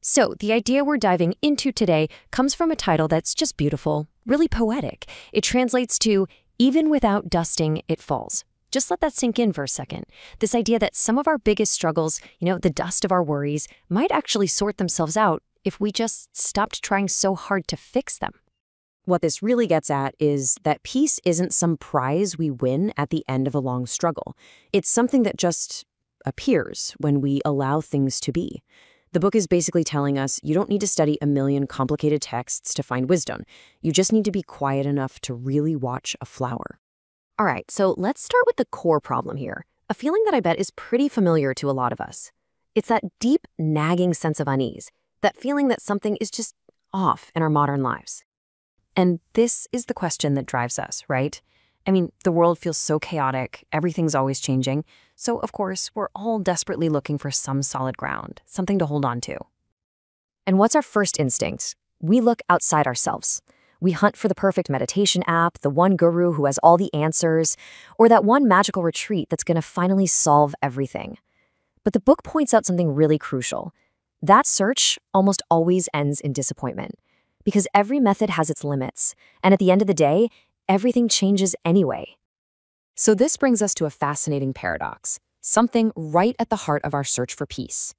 So, the idea we're diving into today comes from a title that's just beautiful, really poetic. It translates to, "Even without dusting, it falls." Just let that sink in for a second. This idea that some of our biggest struggles, the dust of our worries, might actually sort themselves out if we just stopped trying so hard to fix them. What this really gets at is that peace isn't some prize we win at the end of a long struggle. It's something that just appears when we allow things to be. The book is basically telling us you don't need to study a million complicated texts to find wisdom. You just need to be quiet enough to really watch a flower. All right, so let's start with the core problem here, a feeling that I bet is pretty familiar to a lot of us. It's that deep, nagging sense of unease, that feeling that something is just off in our modern lives. And this is the question that drives us, right? I mean, the world feels so chaotic, everything's always changing, so of course, we're all desperately looking for some solid ground, something to hold on to. And what's our first instinct? We look outside ourselves. We hunt for the perfect meditation app, the one guru who has all the answers, or that one magical retreat that's going to finally solve everything. But the book points out something really crucial. That search almost always ends in disappointment, because every method has its limits, and at the end of the day, everything changes anyway. So this brings us to a fascinating paradox, something right at the heart of our search for peace.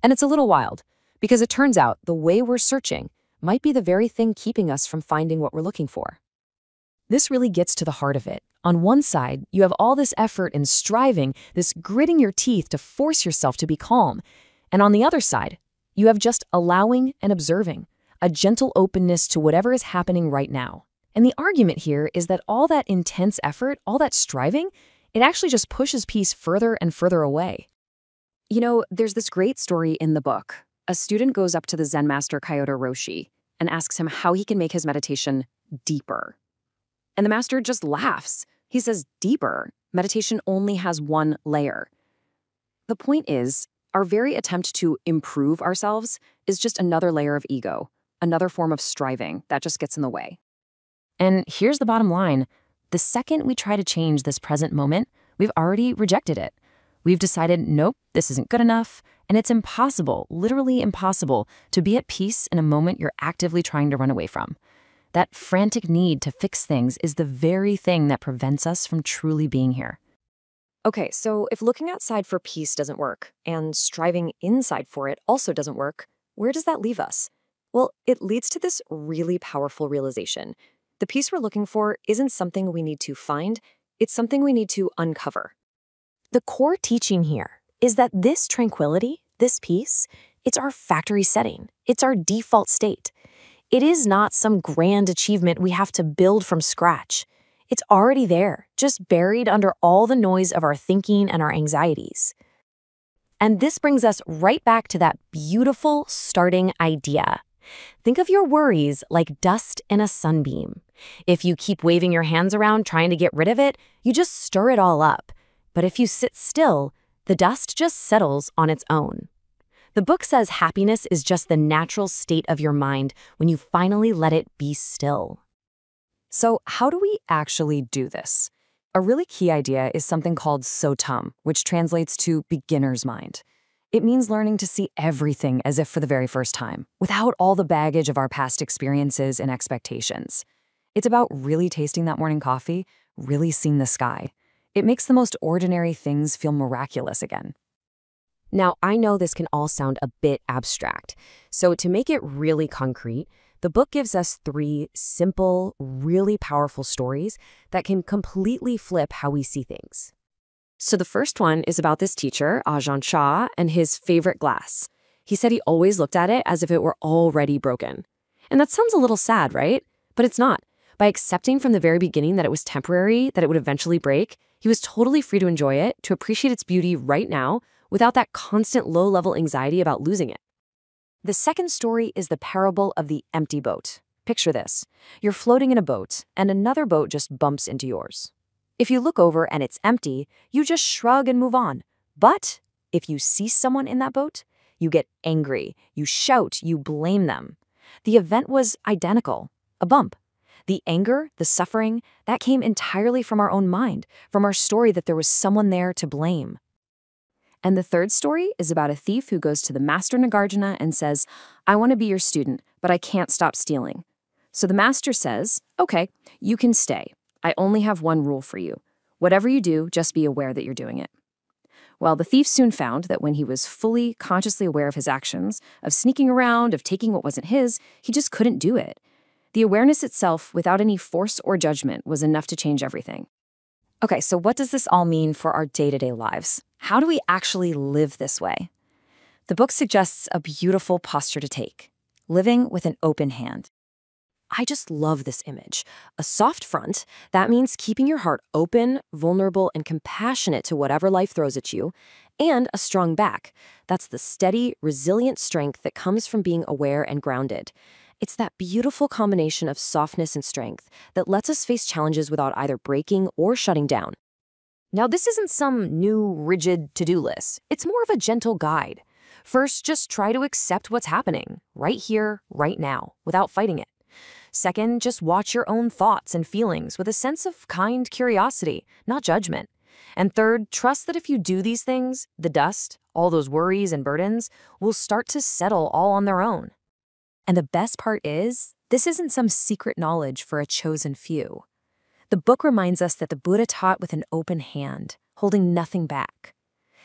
And it's a little wild, because it turns out the way we're searching might be the very thing keeping us from finding what we're looking for. This really gets to the heart of it. On one side, you have all this effort and striving, this gritting your teeth to force yourself to be calm. And on the other side, you have just allowing and observing, a gentle openness to whatever is happening right now. And the argument here is that all that intense effort, all that striving, it actually just pushes peace further and further away. There's this great story in the book. A student goes up to the Zen master Kyoto Roshi and asks him how he can make his meditation deeper. And the master just laughs. He says, "Deeper? Meditation only has one layer." The point is, our very attempt to improve ourselves is just another layer of ego, another form of striving that just gets in the way. And here's the bottom line. The second we try to change this present moment, we've already rejected it. We've decided, nope, this isn't good enough, and it's impossible, literally impossible, to be at peace in a moment you're actively trying to run away from. That frantic need to fix things is the very thing that prevents us from truly being here. Okay, so if looking outside for peace doesn't work, and striving inside for it also doesn't work, where does that leave us? Well, it leads to this really powerful realization. The peace we're looking for isn't something we need to find, it's something we need to uncover. The core teaching here is that this tranquility, this peace, it's our factory setting. It's our default state. It is not some grand achievement we have to build from scratch. It's already there, just buried under all the noise of our thinking and our anxieties. And this brings us right back to that beautiful starting idea. Think of your worries like dust in a sunbeam. If you keep waving your hands around trying to get rid of it, you just stir it all up. But if you sit still, the dust just settles on its own. The book says happiness is just the natural state of your mind when you finally let it be still. So how do we actually do this? A really key idea is something called sotam, which translates to beginner's mind. It means learning to see everything as if for the very first time, without all the baggage of our past experiences and expectations. It's about really tasting that morning coffee, really seeing the sky. It makes the most ordinary things feel miraculous again. Now, I know this can all sound a bit abstract, so to make it really concrete, the book gives us 3 simple, really powerful stories that can completely flip how we see things. So the first one is about this teacher, Ajahn Chah, and his favorite glass. He said he always looked at it as if it were already broken. And that sounds a little sad, right? But it's not. By accepting from the very beginning that it was temporary, that it would eventually break, he was totally free to enjoy it, to appreciate its beauty right now, without that constant low-level anxiety about losing it. The second story is the parable of the empty boat. Picture this. You're floating in a boat, and another boat just bumps into yours. If you look over and it's empty, you just shrug and move on. But if you see someone in that boat, you get angry, you shout, you blame them. The event was identical, a bump. The anger, the suffering, that came entirely from our own mind, from our story that there was someone there to blame. And the third story is about a thief who goes to the master Nagarjuna and says, I want to be your student, but I can't stop stealing. So the master says, okay, you can stay. I only have one rule for you. Whatever you do, just be aware that you're doing it. Well, the thief soon found that when he was fully consciously aware of his actions, of sneaking around, of taking what wasn't his, he just couldn't do it. The awareness itself, without any force or judgment, was enough to change everything. Okay, so what does this all mean for our day-to-day lives? How do we actually live this way? The book suggests a beautiful posture to take, living with an open hand. I just love this image. A soft front, that means keeping your heart open, vulnerable, and compassionate to whatever life throws at you. And a strong back. That's the steady, resilient strength that comes from being aware and grounded. It's that beautiful combination of softness and strength that lets us face challenges without either breaking or shutting down. Now, this isn't some new, rigid to-do list. It's more of a gentle guide. First, just try to accept what's happening, right here, right now, without fighting it. Second, just watch your own thoughts and feelings with a sense of kind curiosity, not judgment. And third, trust that if you do these things, the dust, all those worries and burdens, will start to settle all on their own. And the best part is, this isn't some secret knowledge for a chosen few. The book reminds us that the Buddha taught with an open hand, holding nothing back.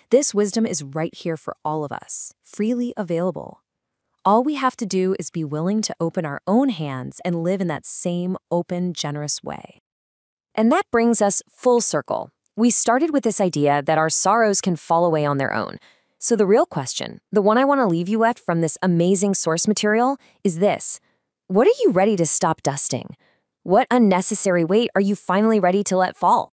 This wisdom is right here for all of us, freely available. All we have to do is be willing to open our own hands and live in that same open, generous way. And that brings us full circle. We started with this idea that our sorrows can fall away on their own. So the real question, the one I want to leave you with from this amazing source material, is this. What are you ready to stop dusting? What unnecessary weight are you finally ready to let fall?